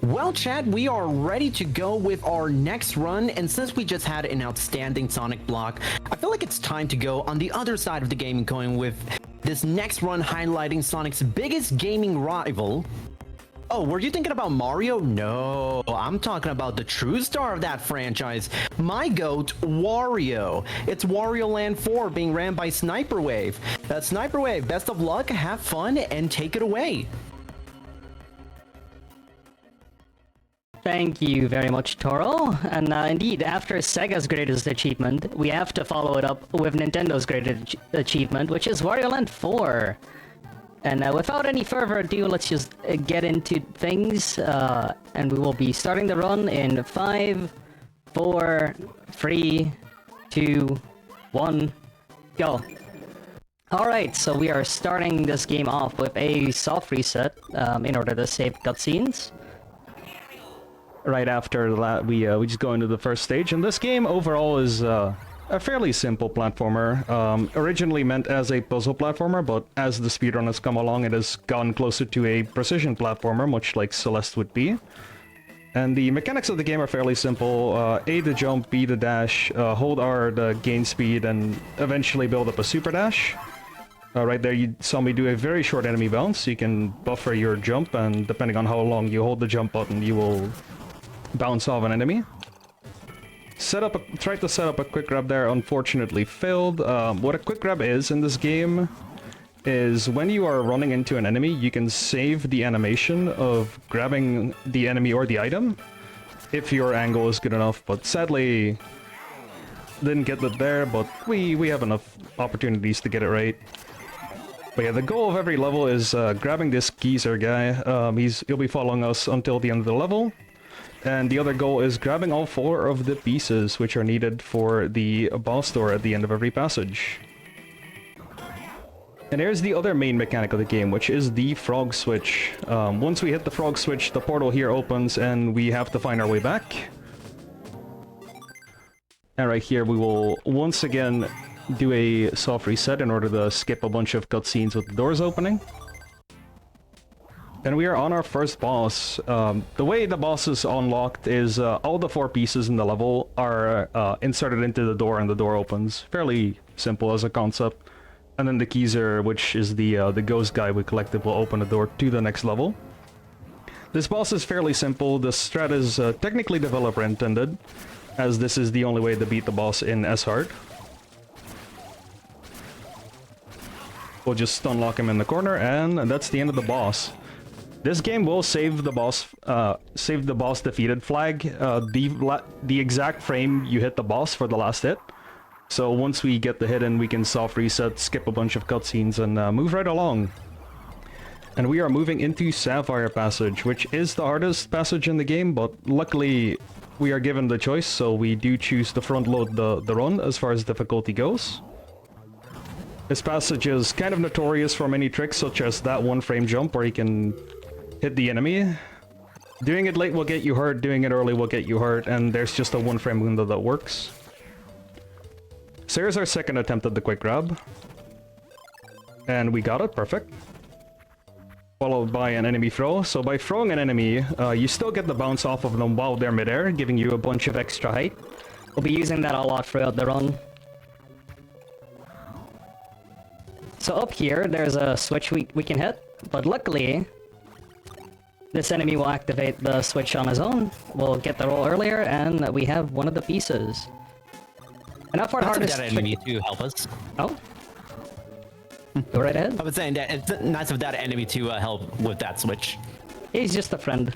Well, chat, we are ready to go with our next run, and since we just had an outstanding Sonic block, I feel like it's time to go on the other side of the gaming coin with this next run highlighting Sonic's biggest gaming rival. Oh, were you thinking about Mario? No, I'm talking about the true star of that franchise, my goat, Wario. It's Wario Land 4 being ran by Sniper Wave. Sniper Wave, best of luck, have fun, and take it away. Thank you very much, Toro. And indeed, after Sega's greatest achievement, we have to follow it up with Nintendo's greatest achievement, which is Wario Land 4. And without any further ado, let's just get into things. And we will be starting the run in 5, 4, 3, 2, 1, go. Alright, so we are starting this game off with a soft reset in order to save cutscenes. Right after that, we just go into the first stage, and this game overall is a fairly simple platformer. Originally meant as a puzzle platformer, but as the speedrun has come along, it has gone closer to a precision platformer, much like Celeste would be. And the mechanics of the game are fairly simple. A to jump, B to dash, hold R to gain speed, and eventually build up a super dash. Right there you saw me do a very short enemy bounce. You can buffer your jump, and depending on how long you hold the jump button, you will bounce off an enemy. Tried to set up a quick grab there, unfortunately failed. What a quick grab is in this game is when you are running into an enemy, you can save the animation of grabbing the enemy or the item if your angle is good enough, but sadly didn't get that there, but we have enough opportunities to get it right. But yeah, the goal of every level is grabbing this geezer guy. He'll be following us until the end of the level. And the other goal is grabbing all 4 of the pieces which are needed for the boss door at the end of every passage. And here's the other main mechanic of the game, which is the frog switch. Once we hit the frog switch, the portal here opens and we have to find our way back. And right here we will once again do a soft reset in order to skip a bunch of cutscenes with the doors opening. And we are on our first boss. The way the boss is unlocked is all the 4 pieces in the level are inserted into the door and the door opens. Fairly simple as a concept. And then the Keezer, which is the ghost guy we collected, will open the door to the next level. This boss is fairly simple. The strat is technically developer intended, as this is the only way to beat the boss in S-Hard. We'll just unlock him in the corner, and that's the end of the boss. This game will save the boss defeated flag, the exact frame you hit the boss for the last hit. So once we get the hit in, we can soft reset, skip a bunch of cutscenes, and move right along. And we are moving into Sapphire Passage, which is the hardest passage in the game, but luckily we are given the choice, so we do choose to front load the run as far as difficulty goes. This passage is kind of notorious for many tricks, such as that 1-frame jump where you can hit the enemy. Doing it late will get you hurt, doing it early will get you hurt, and there's just a 1-frame window that works. So here's our second attempt at the quick grab. And we got it, perfect. Followed by an enemy throw. So by throwing an enemy, you still get the bounce off of them while they're midair, giving you a bunch of extra height. We'll be using that a lot throughout the run. So up here, there's a switch we can hit, but luckily, this enemy will activate the switch on his own. We'll get the roll earlier, and we have one of the pieces. And now for the hardest that enemy to help us. Oh? Go right ahead. I was saying that it's nice of that enemy to help with that switch. He's just a friend.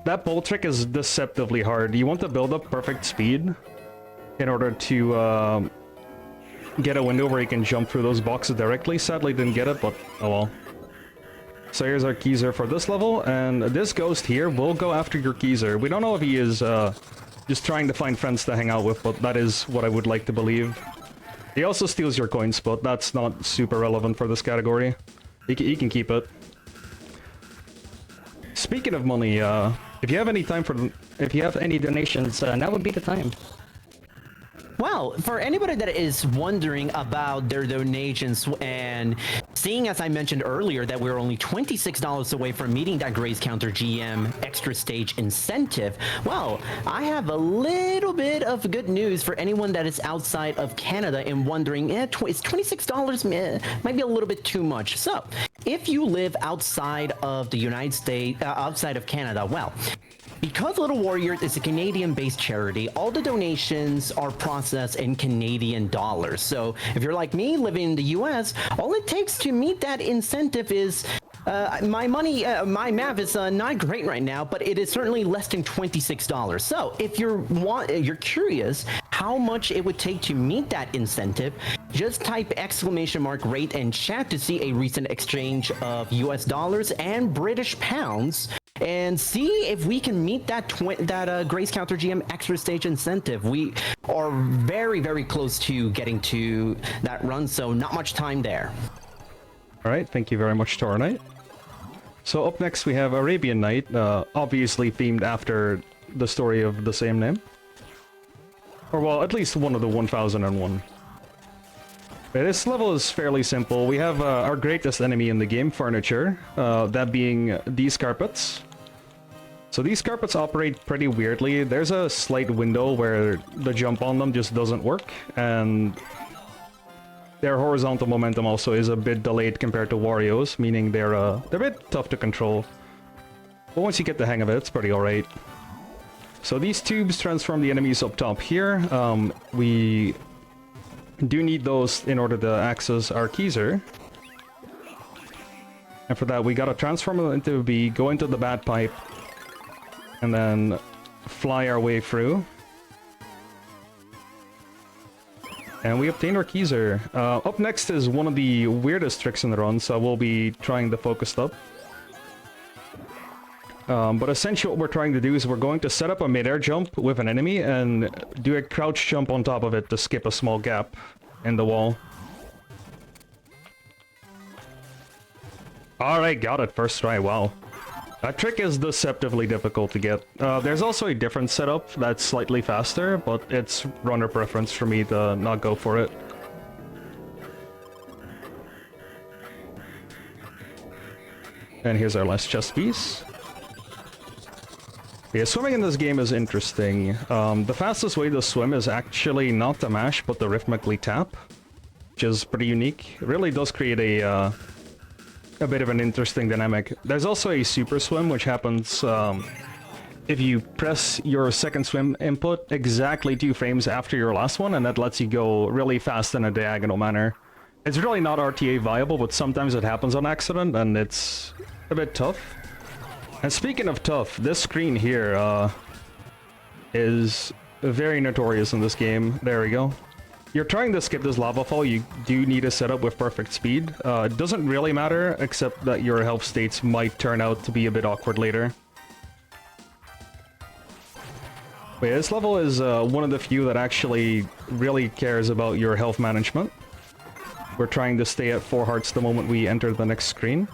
That pole trick is deceptively hard. You want to build up perfect speed in order to get a window where you can jump through those boxes directly. Sadly didn't get it, but oh well. So here's our Keezer for this level, and this ghost here will go after your Keezer. We don't know if he is just trying to find friends to hang out with, but that is what I would like to believe. He also steals your coins, but that's not super relevant for this category. He can keep it. Speaking of money, if you have any time for... If you have any donations, now would be the time. Well, for anybody that is wondering about their donations and seeing, as I mentioned earlier, that we're only $26 away from meeting that Grace Counter GM extra stage incentive, well, I have a little bit of good news for anyone that is outside of Canada and wondering, is $26 might be a little bit too much. So, if you live outside of the United States, outside of Canada, well, because Little Warriors is a Canadian-based charity, all the donations are processed in Canadian dollars. So if you're like me, living in the US, all it takes to meet that incentive is my my math is not great right now, but it is certainly less than $26. So if you're curious how much it would take to meet that incentive, just type !rate in chat to see a recent exchange of US dollars and British pounds, and see if we can meet that Grace Counter GM extra stage incentive. We are very, very close to getting to that run, so not much time there. All right, thank you very much, Tor Knight. So up next we have Arabian Night, obviously themed after the story of the same name. Or well, at least one of the 1001. This level is fairly simple. We have our greatest enemy in the game, Furniture, that being these carpets. So these carpets operate pretty weirdly. There's a slight window where the jump on them just doesn't work, and their horizontal momentum also is a bit delayed compared to Wario's, meaning they're a bit tough to control. But once you get the hang of it, it's pretty alright. So these tubes transform the enemies up top here. We do need those in order to access our Keyser. And for that, we gotta transform them into a bee, go into the bat pipe, and then fly our way through. And we obtain our Keyser. Up next is one of the weirdest tricks in the run, so we'll be trying the focused up. But essentially what we're trying to do is we're going to set up a mid-air jump with an enemy and do a crouch jump on top of it to skip a small gap in the wall. Alright, got it. First try, wow. That trick is deceptively difficult to get. There's also a different setup that's slightly faster, but it's runner preference for me to not go for it. And here's our last chest piece. Yeah, swimming in this game is interesting. The fastest way to swim is actually not to mash, but to rhythmically tap, which is pretty unique. It really does create a bit of an interesting dynamic. There's also a super swim, which happens if you press your second swim input exactly 2 frames after your last one, and that lets you go really fast in a diagonal manner. It's really not RTA viable, but sometimes it happens on accident, and it's a bit tough. And speaking of tough, this screen here is very notorious in this game. There we go. You're trying to skip this lava fall, you do need a setup with perfect speed. It doesn't really matter, except that your health states might turn out to be a bit awkward later. Wait, this level is one of the few that actually really cares about your health management. We're trying to stay at 4 hearts the moment we enter the next screen.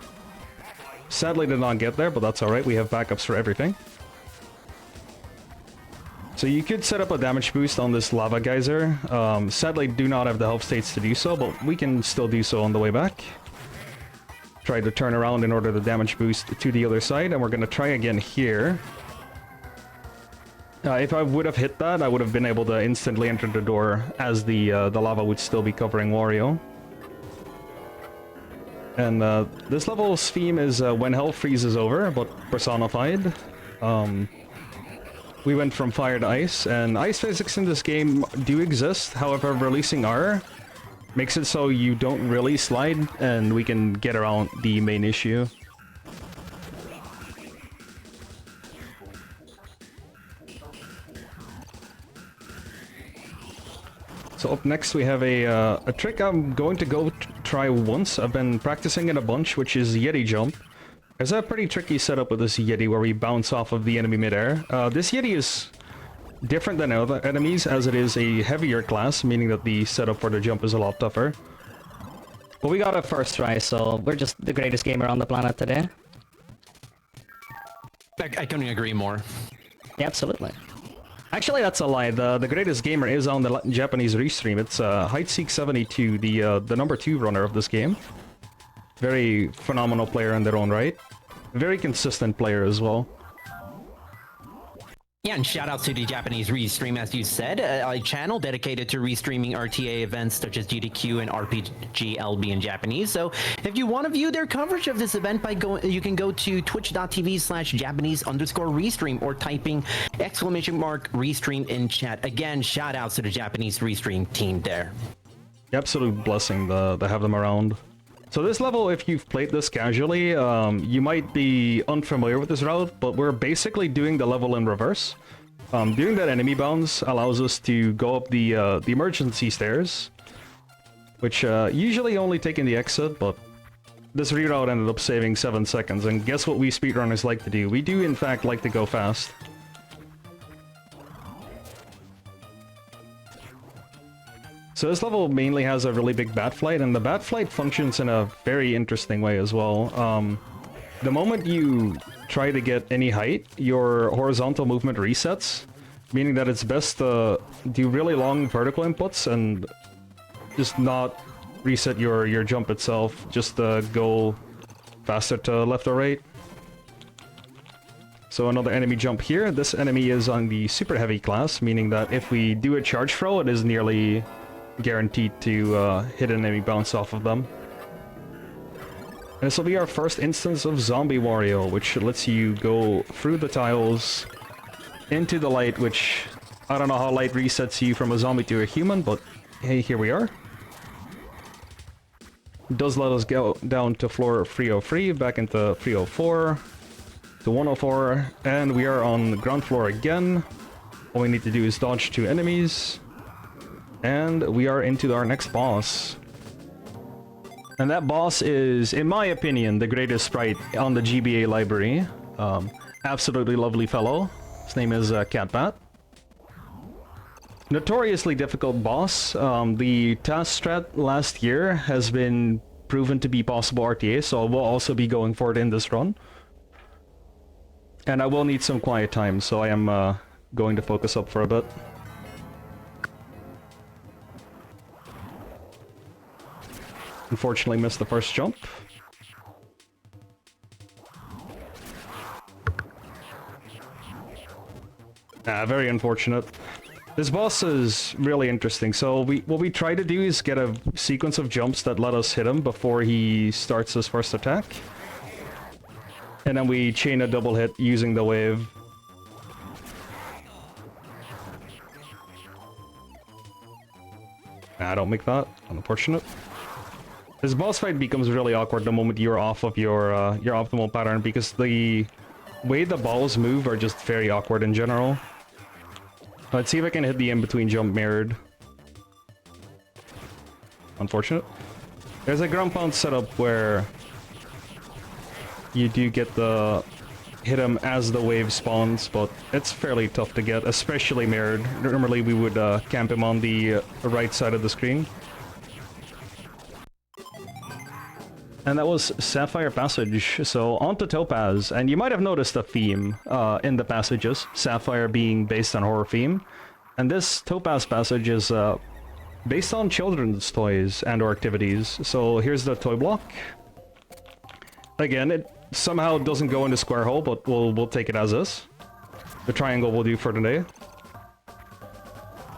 Sadly did not get there, but that's alright, we have backups for everything. So you could set up a damage boost on this lava geyser. Sadly do not have the health states to do so, but we can still do so on the way back. Try to turn around in order to damage boost to the other side, and we're gonna try again here. If I would have hit that, I would have been able to instantly enter the door, as the lava would still be covering Wario. And this level's theme is when hell freezes over, but personified. We went from fire to ice, and ice physics in this game do exist. However, releasing R makes it so you don't really slide, and we can get around the main issue. So up next we have a trick I'm going to go try once. I've been practicing it a bunch, which is Yeti Jump. There's a pretty tricky setup with this Yeti where we bounce off of the enemy midair. This Yeti is different than other enemies as it is a heavier class, meaning that the setup for the jump is a lot tougher. But we got a first try, so we're just the greatest gamer on the planet today. I couldn't agree more. Yeah, absolutely. Actually, that's a lie. The greatest gamer is on the Japanese restream. It's Heightseek72, the number 2 runner of this game. Very phenomenal player in their own right. Very consistent player as well. Yeah, and shout out to the Japanese Restream, as you said, a channel dedicated to restreaming RTA events such as GDQ and RPG LB in Japanese. So if you want to view their coverage of this event, you can go to twitch.tv/Japanese_restream or typing !Restream in chat. Again, shout outs to the Japanese Restream team there. Absolute blessing to have them around. So this level, if you've played this casually, you might be unfamiliar with this route, but we're basically doing the level in reverse. Doing that enemy bounce allows us to go up the emergency stairs, which usually only take in the exit, but this reroute ended up saving 7 seconds, and guess what we speedrunners like to do? We do in fact like to go fast. So this level mainly has a really big bat flight, and the bat flight functions in a very interesting way as well. The moment you try to get any height, your horizontal movement resets, meaning that it's best to do really long vertical inputs and just not reset your jump itself, just go faster to left or right. So another enemy jump here. This enemy is on the super heavy class, meaning that if we do a charge throw, it is nearly guaranteed to hit an enemy bounce off of them. And this will be our first instance of Zombie Wario, which lets you go through the tiles into the light, which I don't know how light resets you from a zombie to a human, but hey, here we are. It does let us go down to floor 303, back into 304, to 104, and we are on the ground floor again. All we need to do is dodge 2 enemies. And we are into our next boss. And that boss is, in my opinion, the greatest sprite on the GBA library. Absolutely lovely fellow. His name is Catbat. Notoriously difficult boss. The task strat last year has been proven to be possible RTA, so I will also be going for it in this run. And I will need some quiet time, so I am going to focus up for a bit. Unfortunately missed the first jump. Very unfortunate. This boss is really interesting. So what we try to do is get a sequence of jumps that let us hit him before he starts his first attack. And then we chain a double hit using the wave. Don't make that. Unfortunate. This boss fight becomes really awkward the moment you're off of your optimal pattern, because the way the balls move are just very awkward in general. Let's see if I can hit the in-between jump mirrored. Unfortunate. There's a ground pound setup where you do get the hit him as the wave spawns, but it's fairly tough to get, especially mirrored. Normally we would camp him on the right side of the screen. And that was Sapphire Passage, so on to Topaz, and you might have noticed a theme in the passages, Sapphire being based on horror theme, and this Topaz passage is based on children's toys and or activities. So here's the toy block. Again, it somehow doesn't go in the square hole, but we'll take it as is. The triangle will do for today.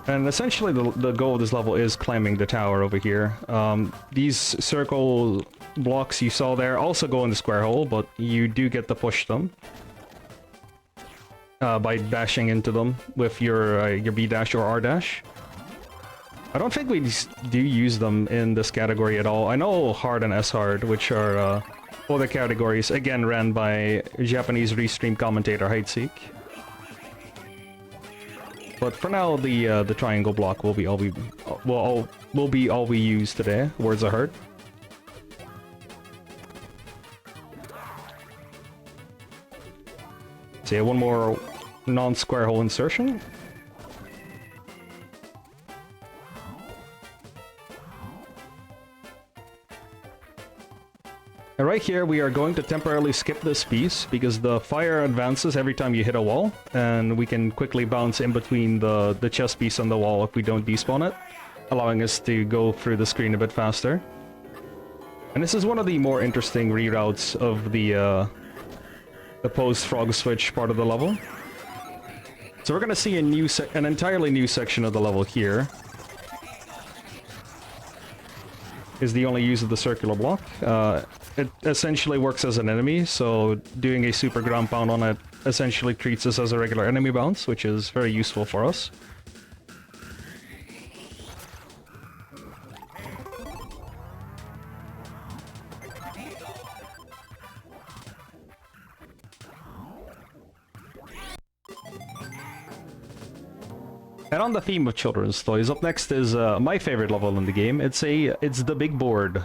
And essentially the goal of this level is climbing the tower over here. These circle blocks you saw there also go in the square hole, but you do get to push them by dashing into them with your B dash or R dash. I don't think we do use them in this category at all. I know hard and S hard, which are other categories, again ran by Japanese restream commentator Heightseek. But for now, the triangle block will be all we use today. Words are heard. So yeah, one more non-square hole insertion. And right here, we are going to temporarily skip this piece because the fire advances every time you hit a wall, and we can quickly bounce in between the chest piece and the wall if we don't despawn it, allowing us to go through the screen a bit faster. And this is one of the more interesting reroutes of the post-frog switch part of the level. So we're going to see an entirely new section of the level here. Is the only use of the circular block. It essentially works as an enemy, so doing a super ground pound on it essentially treats us as a regular enemy bounce, which is very useful for us. And on the theme of children's toys, up next is my favorite level in the game. It's the big board.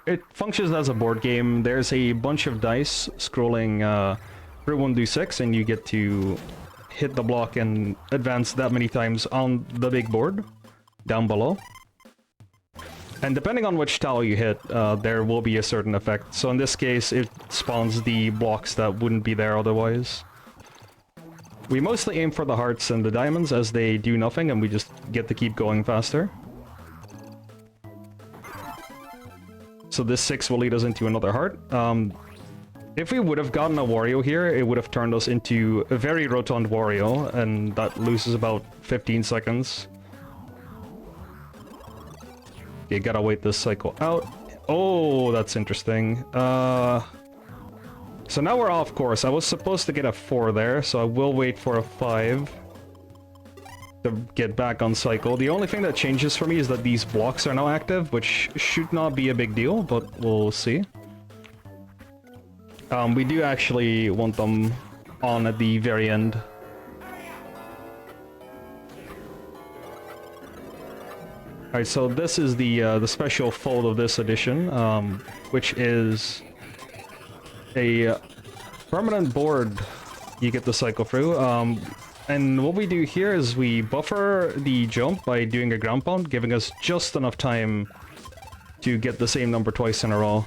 It functions as a board game. There's a bunch of dice scrolling through 1d6, and you get to hit the block and advance that many times on the big board down below. And depending on which tile you hit, there will be a certain effect. So in this case, it spawns the blocks that wouldn't be there otherwise. We mostly aim for the hearts and the diamonds as they do nothing, and we just get to keep going faster. So this 6 will lead us into another heart. If we would have gotten a Wario here, it would have turned us into a very rotund Wario, and that loses about 15 seconds. You gotta wait this cycle out. Oh, that's interesting. So now we're off course. I was supposed to get a 4 there, so I will wait for a 5 to get back on cycle. The only thing that changes for me is that these blocks are now active, which should not be a big deal, but we'll see. We do actually want them on at the very end. Alright, so this is the special fold of this edition, which is a permanent board you get to cycle through. And what we do here is we buffer the jump by doing a ground pound, giving us just enough time to get the same number twice in a row.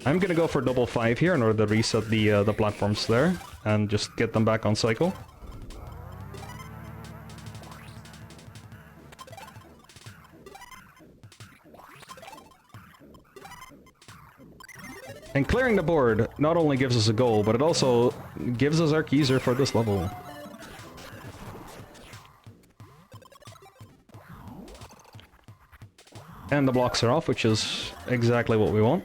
I'm gonna go for double 5 here in order to reset the platforms there and just get them back on cycle. And clearing the board not only gives us a goal, but it also gives us our keyser for this level. And the blocks are off, which is exactly what we want.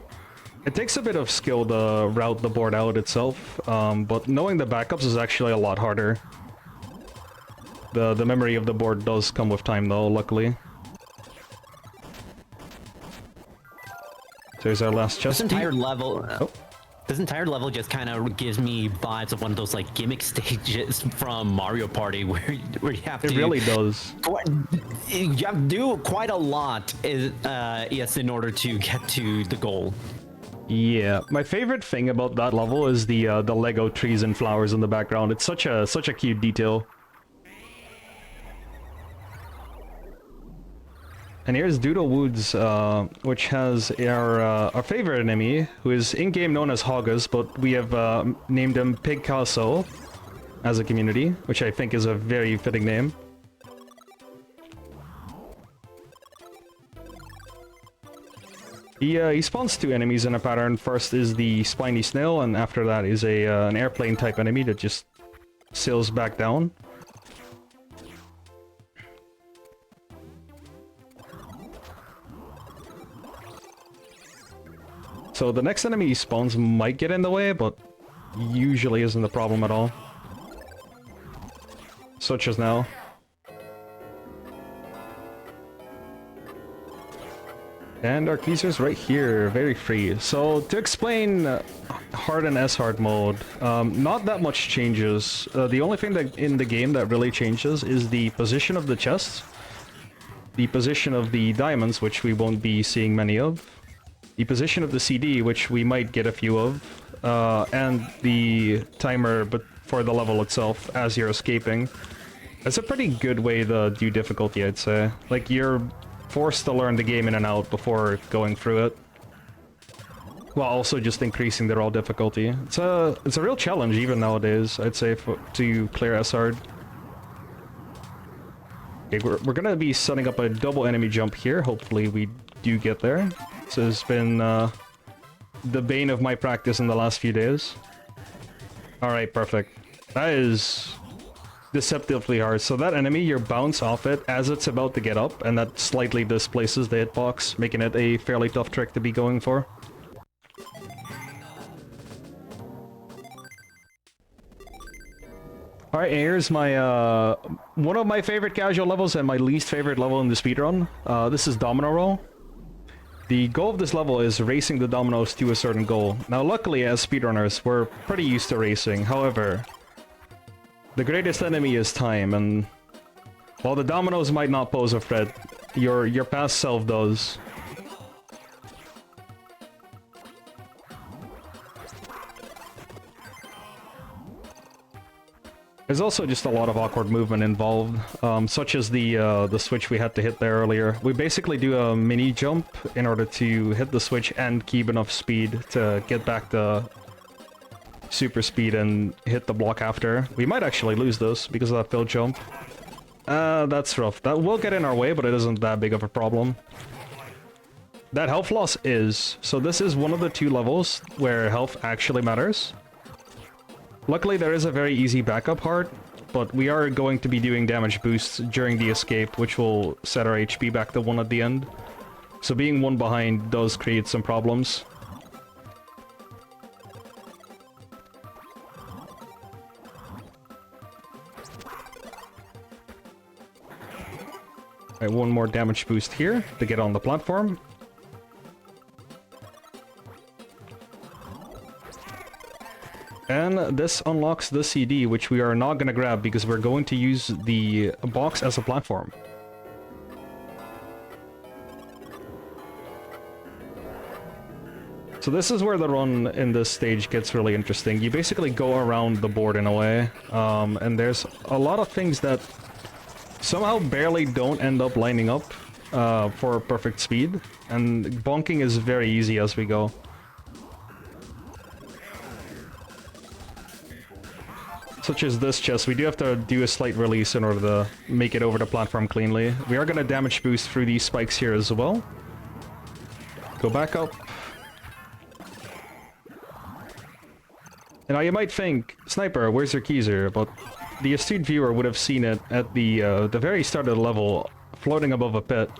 It takes a bit of skill to route the board out itself, but knowing the backups is actually a lot harder. The memory of the board does come with time though, luckily. There's our last chest. This entire level just kind of gives me vibes of one of those like gimmick stages from Mario Party where you have to. It really does. You have to do quite a lot, yes, in order to get to the goal. Yeah, my favorite thing about that level is the Lego trees and flowers in the background. It's such a cute detail. And here's Doodle Woods, which has our favorite enemy, who is in-game known as Hoggus, but we have named him Pig Castle as a community, which I think is a very fitting name. He spawns 2 enemies in a pattern. First is the spiny snail, and after that is an airplane type enemy that just sails back down. So the next enemy he spawns might get in the way, but usually isn't a problem at all. Such as now. And our keyser's right here, very free. So to explain hard and S-hard mode, not that much changes. The only thing that in the game that really changes is the position of the chests, the position of the diamonds, which we won't be seeing many of, the position of the CD, which we might get a few of, and the timer but for the level itself as you're escaping. That's a pretty good way to do difficulty, I'd say. Like, you're forced to learn the game in and out before going through it. while also just increasing the raw difficulty. It's a real challenge even nowadays, I'd say, to clear S-Hard. Okay, we're gonna be setting up a double enemy jump here. Hopefully we do get there. This has been the bane of my practice in the last few days. Alright, perfect. That is deceptively hard. So that enemy, you bounce off it as it's about to get up, and that slightly displaces the hitbox, making it a fairly tough trick to be going for. Alright, here's my, one of my favorite casual levels and my least favorite level in the speedrun. This is Domino Roll. The goal of this level is racing the dominoes to a certain goal. Now luckily, as speedrunners, we're pretty used to racing. However, the greatest enemy is time, and while the dominoes might not pose a threat, your past self does. There's also just a lot of awkward movement involved, such as the switch we had to hit there earlier. We basically do a mini jump in order to hit the switch and keep enough speed to get back to super speed and hit the block after. We might actually lose those because of that failed jump. That's rough. That will get in our way, but it isn't that big of a problem. That health loss is... So this is one of the 2 levels where health actually matters. Luckily, there is a very easy backup part, but we are going to be doing damage boosts during the escape, which will set our HP back to 1 at the end. So being 1 behind does create some problems. Alright, 1 more damage boost here to get on the platform. And this unlocks the CD, which we are not going to grab because we're going to use the box as a platform. So this is where the run in this stage gets really interesting. You basically go around the board in a way, and there's a lot of things that somehow barely don't end up lining up for perfect speed, and bonking is very easy as we go. Such as this chest, we do have to do a slight release in order to make it over the platform cleanly. We are going to damage boost through these spikes here as well. Go back up. And now you might think, Sniper, where's your keezer? But the astute viewer would have seen it at the very start of the level, floating above a pit.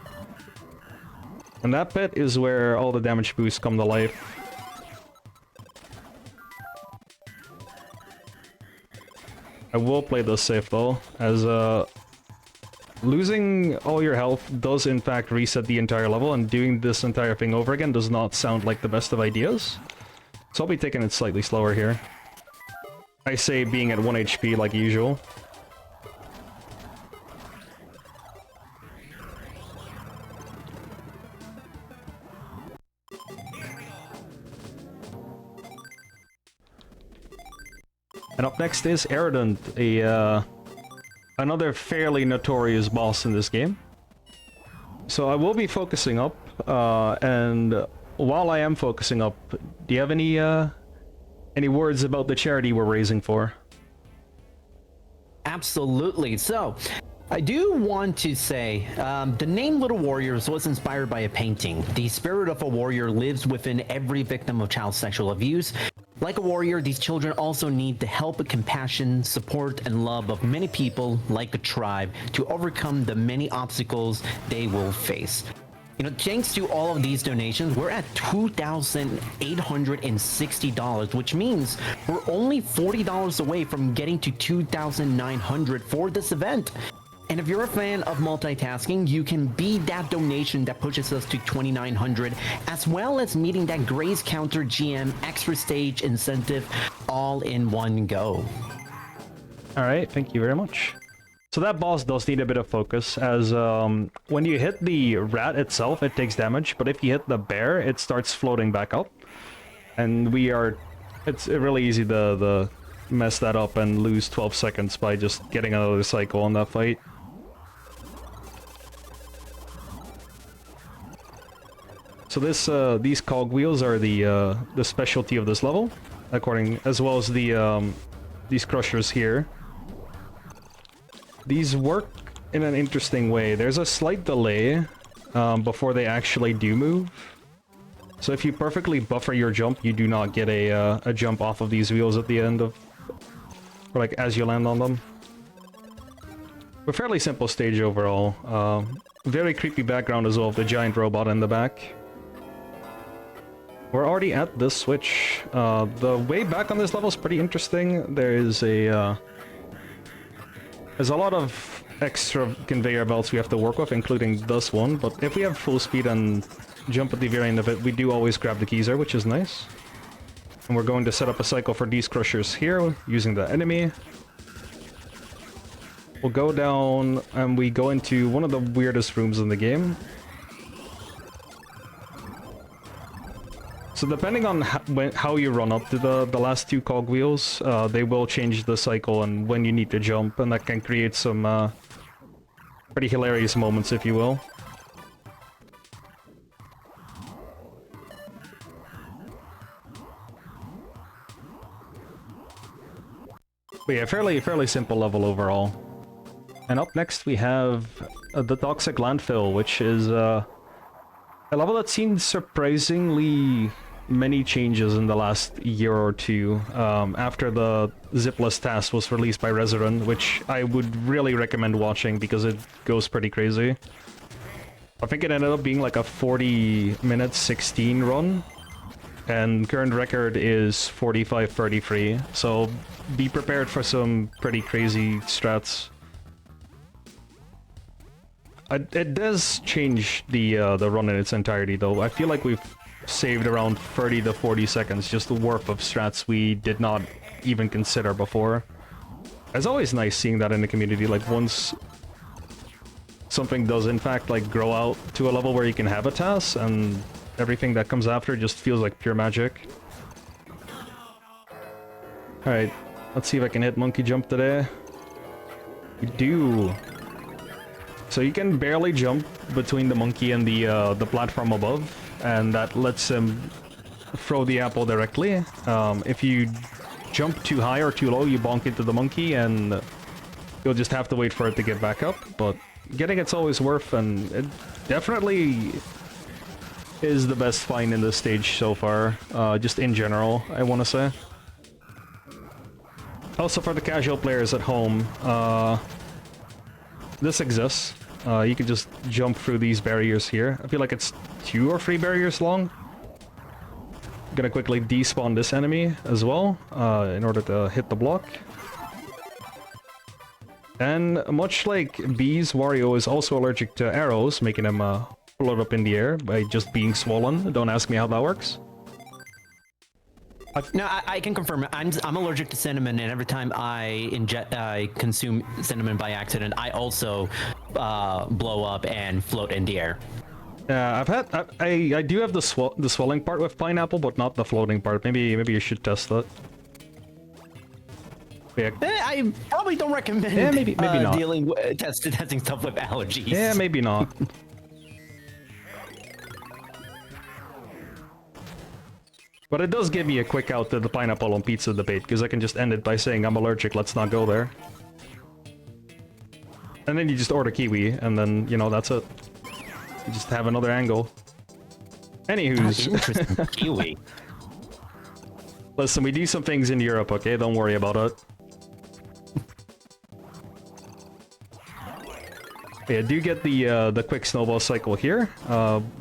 And that pit is where all the damage boosts come to life. I will play this safe though, as losing all your health does in fact reset the entire level, and doing this entire thing over again does not sound like the best of ideas. So I'll be taking it slightly slower here. I say being at 1 HP like usual. And up next is Arrogant, another fairly notorious boss in this game. So I will be focusing up, and while I am focusing up, do you have any words about the charity we're raising for? Absolutely. So, I do want to say, the name Little Warriors was inspired by a painting. The spirit of a warrior lives within every victim of child sexual abuse. Like a warrior, these children also need the help, compassion, support, and love of many people, like a tribe, to overcome the many obstacles they will face. You know, thanks to all of these donations, we're at $2,860, which means we're only $40 away from getting to $2,900 for this event. And if you're a fan of multitasking, you can be that donation that pushes us to $2,900, as well as meeting that Grace Counter GM extra stage incentive all in one go. Alright, thank you very much. So that boss does need a bit of focus, as when you hit the rat itself, it takes damage, but if you hit the bear, it starts floating back up. And it's really easy to mess that up and lose 12 seconds by just getting another cycle on that fight. So these cogwheels are the specialty of this level, as well as these crushers here. These work in an interesting way. There's a slight delay before they actually do move. So if you perfectly buffer your jump, you do not get a jump off of these wheels at the end of, or like as you land on them. A fairly simple stage overall. Very creepy background as well, with the giant robot in the back. We're already at this switch. The way back on this level is pretty interesting. There's a lot of extra conveyor belts we have to work with, including this one. But if we have full speed and jump at the very end of it, we do always grab the geyser, which is nice. And we're going to set up a cycle for these crushers here, using the enemy. We'll go down and we go into one of the weirdest rooms in the game. So depending on how you run up to the last two cogwheels, they will change the cycle and when you need to jump, and that can create some pretty hilarious moments, if you will. But yeah, fairly simple level overall. And up next we have the Toxic Landfill, which is a level that's seen surprisingly many changes in the last year or two, after the Zipless task was released by Resident, which I would really recommend watching because it goes pretty crazy. I think it ended up being like a 40-minute 16 run, and current record is 45-33, so be prepared for some pretty crazy strats. It does change the run in its entirety, though. I feel like we've saved around 30 to 40 seconds just worth of strats we did not even consider before. It's always nice seeing that in the community, like once something does in fact like grow out to a level where you can have a task, and everything that comes after just feels like pure magic. Alright, let's see if I can hit monkey jump today. We do. So you can barely jump between the monkey and the platform above, and that lets him throw the apple directly. If you jump too high or too low, you bonk into the monkey, and you'll just have to wait for it to get back up. But getting it's always worth, and it definitely is the best find in this stage so far, just in general, I want to say. Also, for the casual players at home, this exists. You can just jump through these barriers here. I feel like it's 2 or 3 barriers long. Gonna quickly despawn this enemy as well, in order to hit the block. And much like bees, Wario is also allergic to arrows, making him float up in the air by just being swollen. Don't ask me how that works. No, I can confirm it. I'm allergic to cinnamon, and every time I consume cinnamon by accident, I also blow up and float in the air. Yeah, I do have the swelling part with pineapple, but not the floating part. Maybe you should test that. Yeah. I probably don't recommend. Yeah, maybe not. Testing stuff with allergies. Yeah, maybe not. But it does give me a quick out to the pineapple on pizza debate, because I can just end it by saying I'm allergic, let's not go there. And then you just order kiwi, and then, you know, that's it. You just have another angle. Anywho's. Interesting. Kiwi. Listen, we do some things in Europe, okay? Don't worry about it. Yeah, do get the quick snowball cycle here.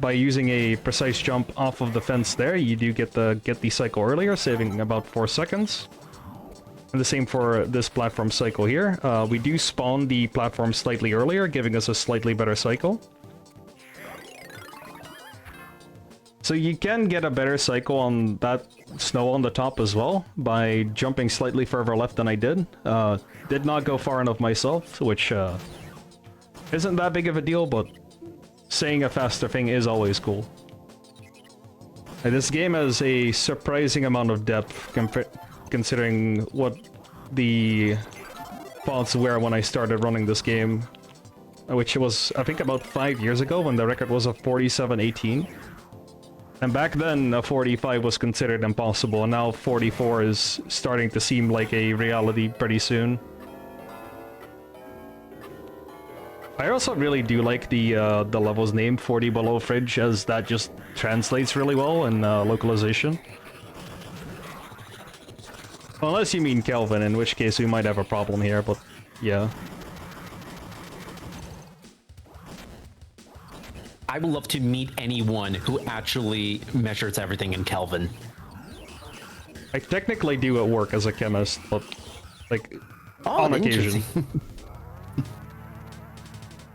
By using a precise jump off of the fence there, you do get the cycle earlier, saving about 4 seconds. And the same for this platform cycle here. We do spawn the platform slightly earlier, giving us a slightly better cycle. So you can get a better cycle on that snow on the top as well, by jumping slightly further left than I did. Did not go far enough myself, which isn't that big of a deal, but saying a faster thing is always cool. And this game has a surprising amount of depth considering what the thoughts were when I started running this game, which was, I think, about 5 years ago, when the record was a 47-18. And back then, 45 was considered impossible, and now 44 is starting to seem like a reality pretty soon. I also really do like the level's name, 40 Below Fridge, as that just translates really well in localization. Unless you mean Kelvin, in which case we might have a problem here, but yeah. I would love to meet anyone who actually measures everything in Kelvin. I technically do at work as a chemist, but like on occasion.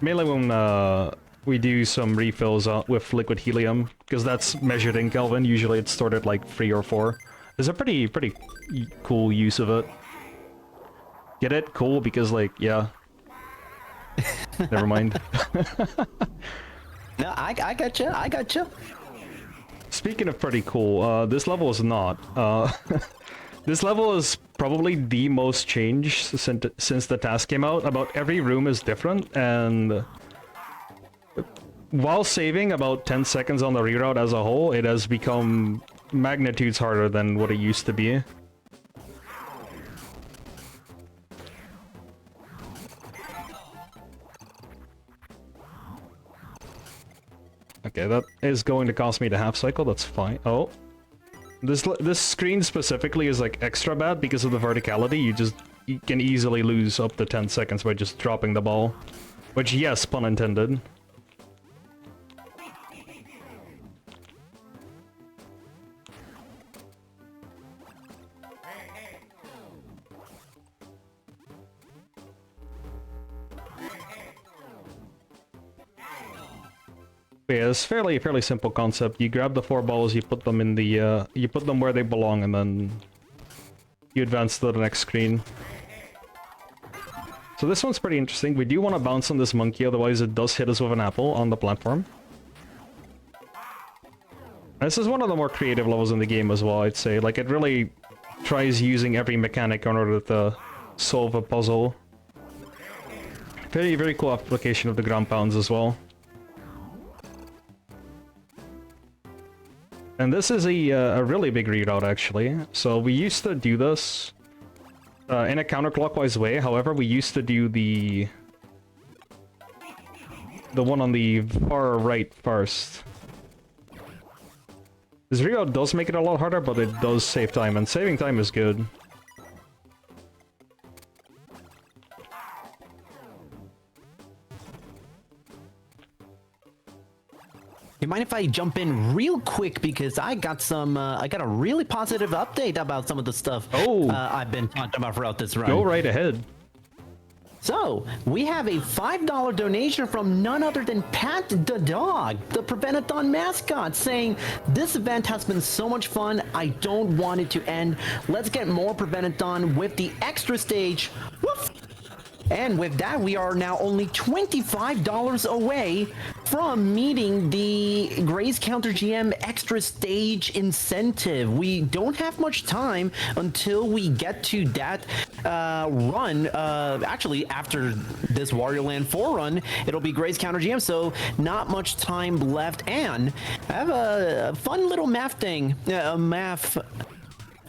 Mainly when we do some refills with liquid helium, because that's measured in Kelvin. Usually it's stored at like 3 or 4. It's a pretty cool use of it. Get it? Cool, because like, yeah. Never mind. No, I gotcha. I gotcha. Speaking of pretty cool, this level is not. This level is probably the most changed since the task came out. About every room is different, and while saving about 10 seconds on the reroute as a whole, it has become magnitudes harder than what it used to be. Okay, that is going to cost me the half cycle, that's fine. Oh. This screen specifically is like extra bad because of the verticality. You can easily lose up to 10 seconds by just dropping the ball. Which, yes, pun intended. Yeah, it's fairly simple concept. You grab the 4 balls, you put them in the you put them where they belong, and then you advance to the next screen. So this one's pretty interesting. We do want to bounce on this monkey, otherwise it does hit us with an apple on the platform. This is one of the more creative levels in the game as well, I'd say. Like, it really tries using every mechanic in order to solve a puzzle. Very cool application of the ground pounds as well. And this is a really big reroute, actually. So we used to do this in a counterclockwise way. However, we used to do the one on the far right first. This reroute does make it a lot harder, but it does save time, and saving time is good. You mind if I jump in real quick, because I got a really positive update about some of the stuff I've been talking about throughout this run. Go right ahead. So, we have a $5 donation from none other than Pat the Dog, the Prevent-A-Thon mascot, saying, "This event has been so much fun, I don't want it to end. Let's get more Prevent-A-Thon with the extra stage. Woof!" And with that, we are now only $25 away from meeting the Gray's Counter GM extra stage incentive. We don't have much time until we get to that run. Actually, after this Wario Land 4 run, it'll be Gray's Counter GM, so not much time left. And I have a fun little math thing,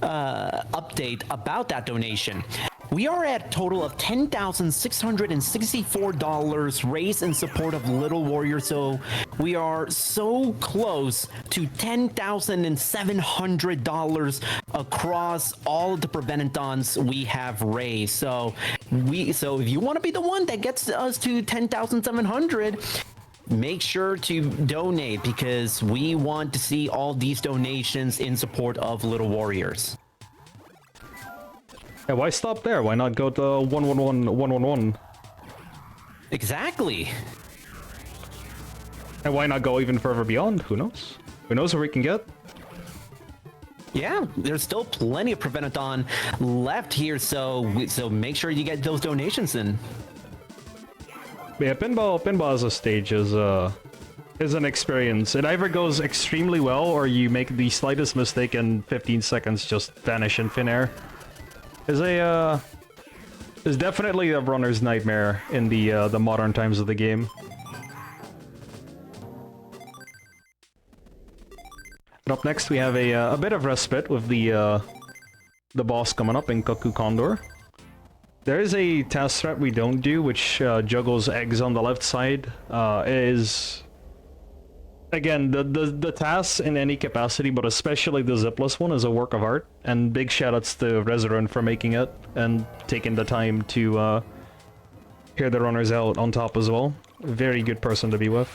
update about that donation. We are at a total of $10,664 raised in support of Little Warrior, so we are so close to $10,700 across all of the Prevent-A-Thons we have raised. So if you want to be the one that gets us to 10,700, make sure to donate, because we want to see all these donations in support of Little Warriors. Yeah, why stop there? Why not go to 111? Exactly. And why not go even further beyond? Who knows? Who knows where we can get? Yeah, there's still plenty of Prevent-A-Thon left here, so make sure you get those donations in. Yeah, pinball as a stage is an experience. It either goes extremely well, or you make the slightest mistake and 15 seconds just vanish in thin air. Is definitely a runner's nightmare in the modern times of the game. Up next, we have a bit of respite with the boss coming up in Cuckoo Condor. There is a task threat we don't do, which juggles eggs on the left side. Is again the tasks in any capacity, but especially the Zipless one, is a work of art. And big shoutouts to Resurrun for making it and taking the time to hear the runners out on top as well. Very good person to be with.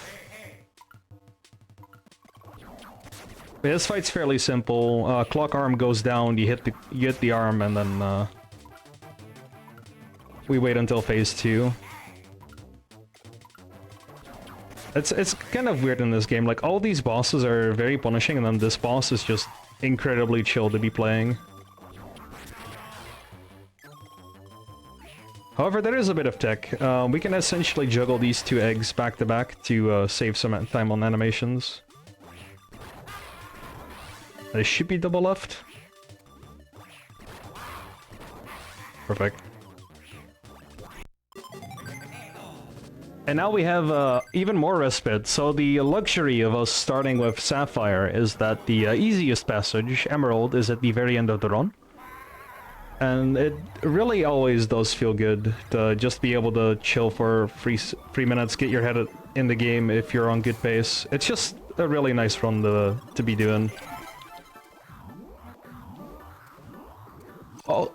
This fight's fairly simple. Clock arm goes down, you hit the arm, and then we wait until phase 2. It's kind of weird in this game. Like, all these bosses are very punishing, and then this boss is just incredibly chill to be playing. However, there is a bit of tech. We can essentially juggle these 2 eggs back to back to save some time on animations. This should be double left. Perfect. And now we have even more respite. So the luxury of us starting with Sapphire is that the easiest passage, Emerald, is at the very end of the run. And it really always does feel good to just be able to chill for 3 minutes, get your head in the game if you're on good pace. It's just a really nice run to be doing.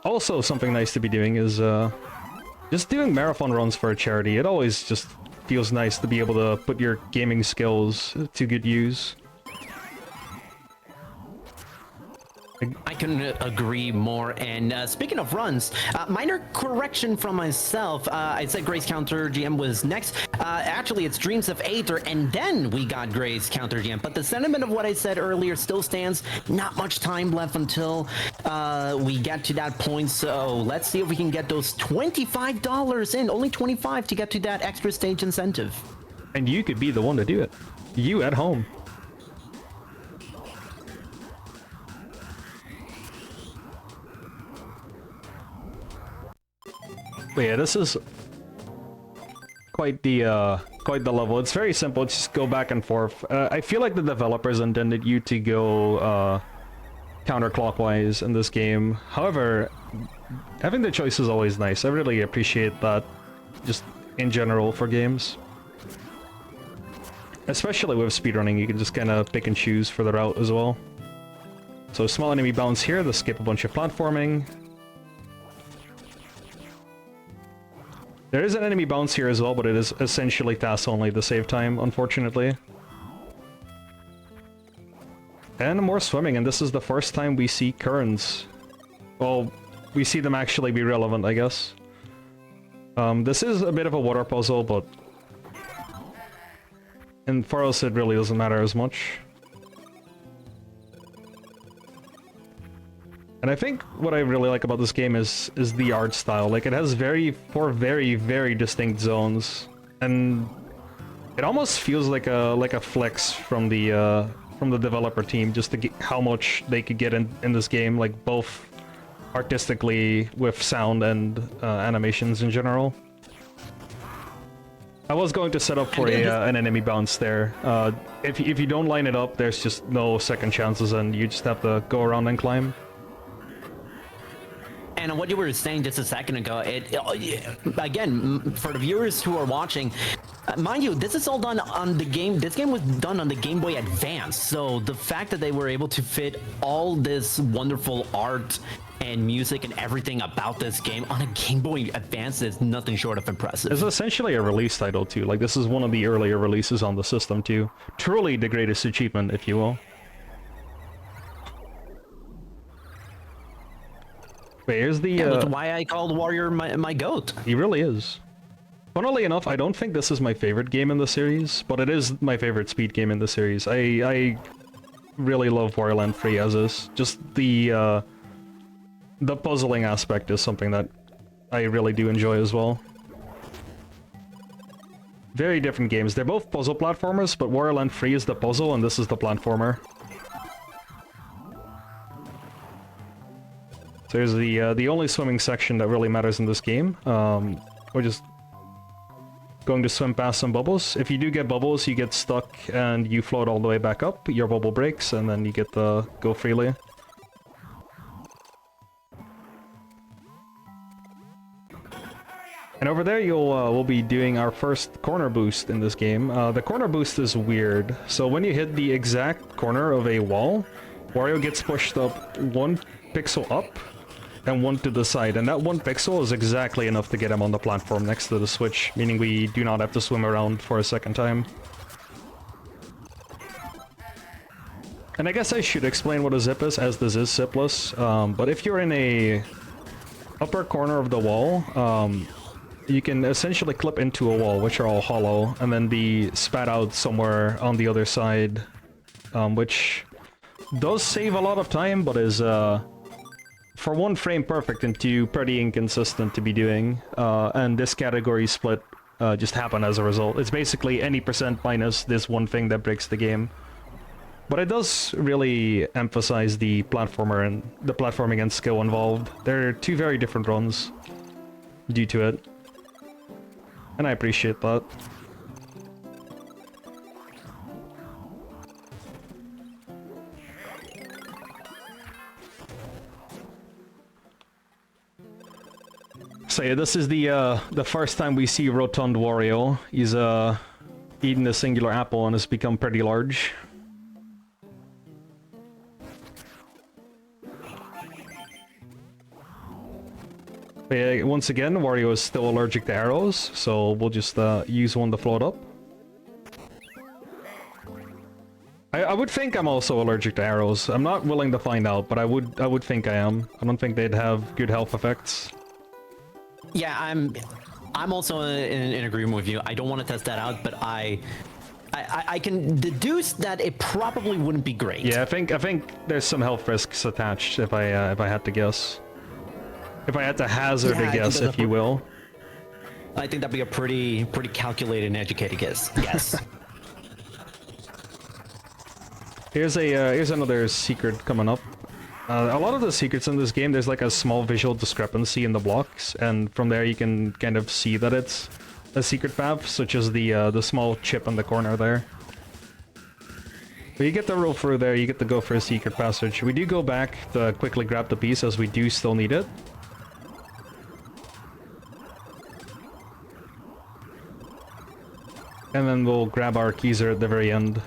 Also, something nice to be doing is just doing marathon runs for a charity. It always just feels nice to be able to put your gaming skills to good use. I couldn't agree more. And speaking of runs, minor correction from myself. I said Gray's Counter GM was next. Actually, it's Dreams of Aether, and then we got Gray's Counter GM. But the sentiment of what I said earlier still stands. Not much time left until we get to that point. So let's see if we can get those $25 in. Only 25 to get to that extra stage incentive. And you could be the one to do it. You at home. But yeah, this is quite the level. It's very simple. It's just go back and forth. I feel like the developers intended you to go counterclockwise in this game. However, having the choice is always nice. I really appreciate that, just in general for games. Especially with speedrunning, you can just kind of pick and choose for the route as well. So small enemy bounce here to skip a bunch of platforming. There is an enemy bounce here as well, but it is essentially task only to save time, unfortunately. And more swimming, and this is the first time we see currents. Well, we see them actually be relevant, I guess. This is a bit of a water puzzle, but... and for us it really doesn't matter as much. And I think what I really like about this game is the art style. Like, it has four very distinct zones, and it almost feels like a flex from the developer team, just to get how much they could get in this game, like both artistically with sound and animations in general. I was going to set up for an enemy bounce there. If you don't line it up, there's just no second chances, and you just have to go around and climb. And what you were saying just a second ago, again, for the viewers who are watching, mind you, this is all done on the game. This game was done on the Game Boy Advance, so the fact that they were able to fit all this wonderful art and music and everything about this game on a Game Boy Advance is nothing short of impressive. It's essentially a release title too. Like, this is one of the earlier releases on the system too. Truly the greatest achievement, if you will. Wait, here's the... that's why I called Wario my goat. He really is. Funnily enough, I don't think this is my favorite game in the series, but it is my favorite speed game in the series. I really love Wario Land 3 as is. Just the puzzling aspect is something that I really do enjoy as well. Very different games. They're both puzzle platformers, but Wario Land 3 is the puzzle and this is the platformer. So here's the only swimming section that really matters in this game. We're just going to swim past some bubbles. If you do get bubbles, you get stuck and you float all the way back up. Your bubble breaks, and then you get to go freely. And over there, we'll be doing our first corner boost in this game. The corner boost is weird. So when you hit the exact corner of a wall, Wario gets pushed up 1 pixel up and 1 to the side. And that 1 pixel is exactly enough to get him on the platform next to the switch, meaning we do not have to swim around for a second time. And I guess I should explain what a zip is, as this is zipless. But if you're in a upper corner of the wall, you can essentially clip into a wall, which are all hollow, and then be spat out somewhere on the other side, which does save a lot of time, but is, for 1 frame perfect and 2 pretty inconsistent to be doing. And this category split just happened as a result. It's basically any % minus this one thing that breaks the game. But it does really emphasize the platformer and the platforming and skill involved. They're 2 very different runs due to it. And I appreciate that. So yeah, this is the first time we see Rotund Wario. He's eaten a singular apple and has become pretty large. But yeah, once again, Wario is still allergic to arrows, so we'll just use one to float up. I would think I'm also allergic to arrows. I'm not willing to find out, but I would think I am. I don't think they'd have good health effects. Yeah, I'm also in agreement with you. I don't want to test that out, but I can deduce that it probably wouldn't be great. Yeah, I think there's some health risks attached if I had to guess. If I had to hazard a guess, if you will. I think that'd be a pretty calculated and educated guess. Yes. Here's another secret coming up. A lot of the secrets in this game, there's like a small visual discrepancy in the blocks, and from there you can kind of see that it's a secret path, such as the small chip in the corner there. But you get to roll through there, you get to go for a secret passage. We do go back to quickly grab the piece, as we do still need it. And then we'll grab our Keyser at the very end.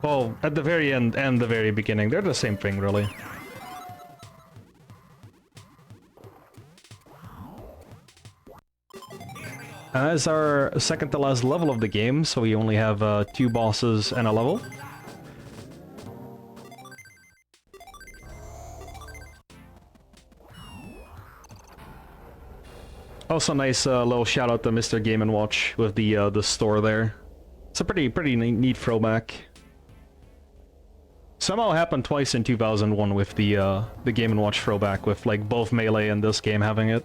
Well, at the very end and the very beginning. They're the same thing, really. As our second to last level of the game, so we only have 2 bosses and a level. Also, nice little shout out to Mr. Game & Watch with the store there. It's a pretty neat throwback. Somehow happened twice in 2001 with the Game & Watch throwback, with like both Melee and this game having it.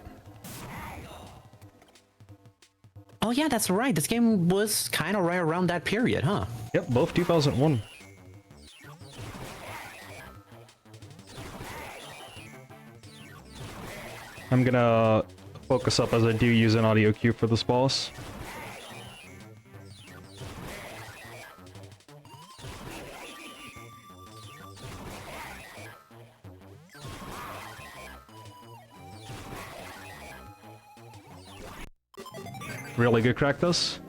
Oh yeah, that's right. This game was kind of right around that period, huh? Yep, both 2001. I'm gonna focus up as I do use an audio cue for this boss. Really good practice.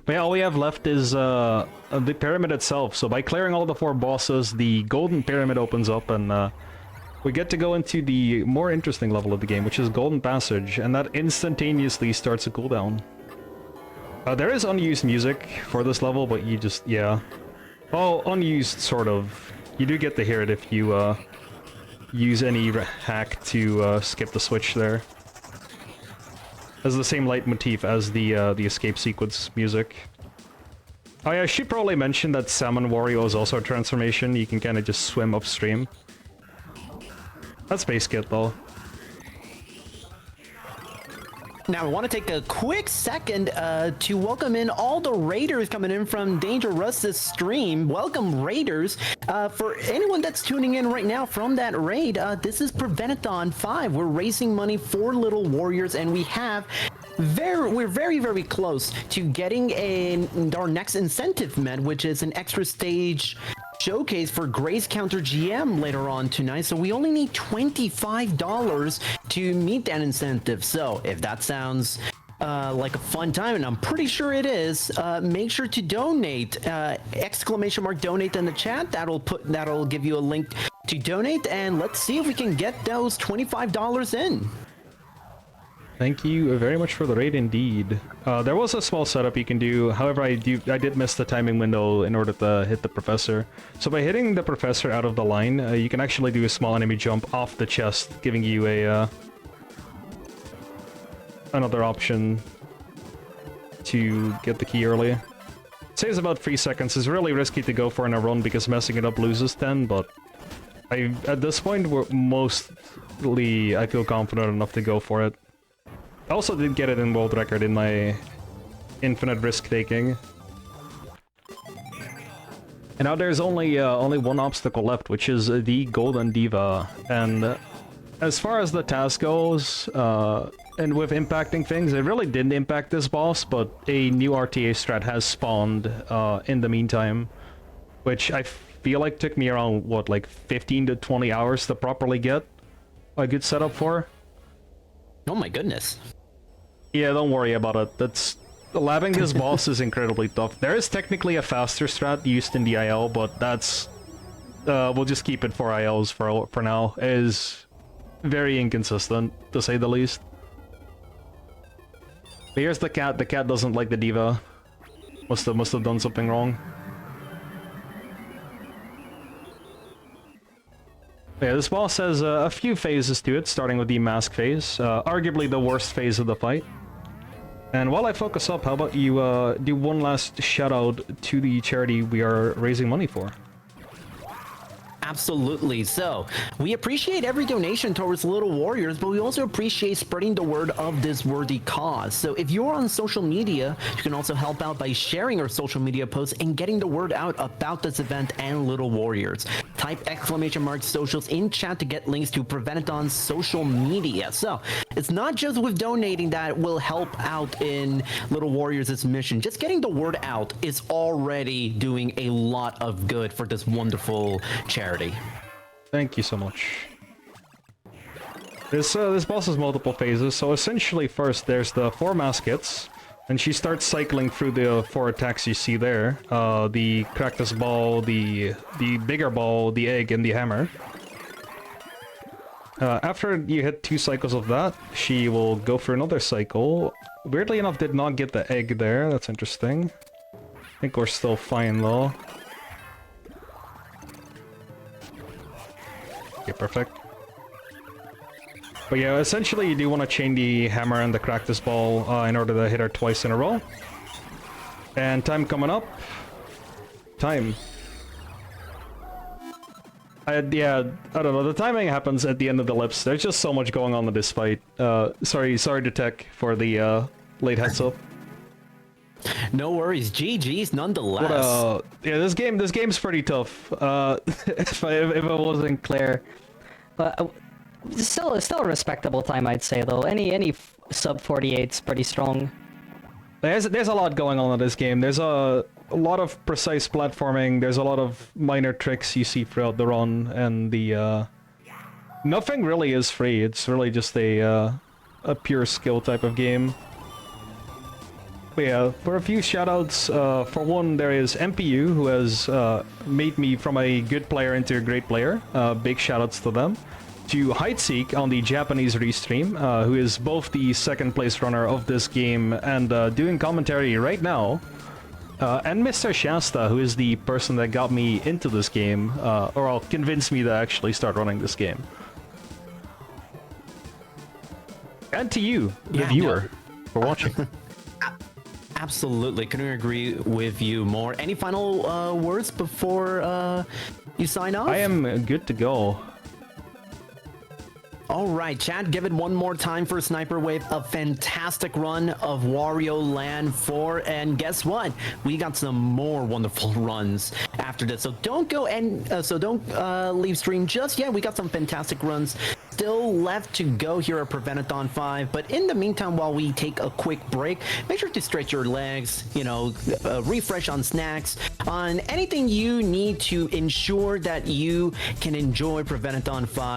But yeah, all we have left is the pyramid itself. So by clearing all the 4 bosses, the golden pyramid opens up, and we get to go into the more interesting level of the game, which is Golden Passage, and that instantaneously starts a cooldown. There is unused music for this level, but you just, yeah. Well, unused, sort of. You do get to hear it if you use any hack to skip the switch there. Has the same leitmotif as the escape sequence music. Oh yeah, I should probably mention that Salmon Wario is also a transformation. You can kind of just swim upstream. That's base kit though. Now, I want to take a quick second to welcome in all the raiders coming in from Danger Russ's stream. Welcome, raiders. For anyone that's tuning in right now from that raid, this is Prevent-A-Thon 5. We're raising money for Little Warriors, and we're very close to getting our next incentive met, which is an extra stage showcase for Grace Counter GM later on tonight. So we only need $25 to meet that incentive. So if that sounds like a fun time, and I'm pretty sure it is, make sure to donate. Exclamation mark donate in the chat. That'll give you a link to donate, and let's see if we can get those $25 in. Thank you very much for the raid indeed. There was a small setup you can do, however I did miss the timing window in order to hit the professor. So by hitting the professor out of the line, you can actually do a small enemy jump off the chest, giving you a another option to get the key early. It saves about 3 seconds. It's really risky to go for in a run because messing it up loses 10, but at this point I feel confident enough to go for it. I also did get it in world record in my infinite risk taking. And now there's only one obstacle left, which is the Golden Diva. And as far as the task goes, and with impacting things, it really didn't impact this boss, but a new RTA strat has spawned in the meantime, which I feel like took me around, what, like 15 to 20 hours to properly get a good setup for. Oh my goodness. Yeah, don't worry about it. Labbing this boss is incredibly tough. There is technically a faster strat used in the IL, but that's we'll just keep it for ILs for now. It is very inconsistent, to say the least. But here's the cat. The cat doesn't like the diva. Must have done something wrong. Yeah, this boss has a few phases to it, starting with the mask phase, arguably the worst phase of the fight. And while I focus up, how about you do one last shout out to the charity we are raising money for? Absolutely. So we appreciate every donation towards Little Warriors, but we also appreciate spreading the word of this worthy cause. So if you're on social media, you can also help out by sharing our social media posts and getting the word out about this event and Little Warriors. Type exclamation mark socials in chat to get links to Prevent-A-Thon's social media. So it's not just with donating that will help out in Little Warriors' mission. Just getting the word out is already doing a lot of good for this wonderful charity. Thank you so much. This boss has multiple phases, so essentially first there's the 4 maskets, and she starts cycling through the 4 attacks you see there. The cactus ball, the bigger ball, the egg, and the hammer. After you hit 2 cycles of that, she will go for another cycle. Weirdly enough, did not get the egg there. That's interesting. I think we're still fine though. Okay, perfect. But yeah, essentially you do want to chain the hammer and the cactus ball in order to hit her twice in a row. And time coming up. Time. Yeah, I don't know, the timing happens at the end of the lips. There's just so much going on in this fight. Sorry to Tech for the late heads up. No worries, GG's nonetheless. But, yeah, this game's pretty tough. If it wasn't clear. But still a respectable time, I'd say, though. Any sub 48's pretty strong. There's a lot going on in this game. There's a lot of precise platforming. There's a lot of minor tricks you see throughout the run, and the nothing really is free. It's really just a pure skill type of game. But yeah, for a few shoutouts, for one, there is MPU, who has made me from a good player into a great player. Big shoutouts to them. To Heightseek on the Japanese restream, who is both the second place runner of this game and doing commentary right now. And Mr. Shasta, who is the person that got me into this game, or convinced me to actually start running this game. And to you, the viewer, for watching. Absolutely, couldn't agree with you more. Any final words before you sign off? I am good to go. All right, Chad, give it one more time for Sniper Wave. A fantastic run of Wario Land 4. And guess what? We got some more wonderful runs after this. So don't go and leave stream just yet. We got some fantastic runs still left to go here at Prevent-A-Thon 5. But in the meantime, while we take a quick break, make sure to stretch your legs, refresh on snacks, on anything you need to ensure that you can enjoy Prevent-A-Thon 5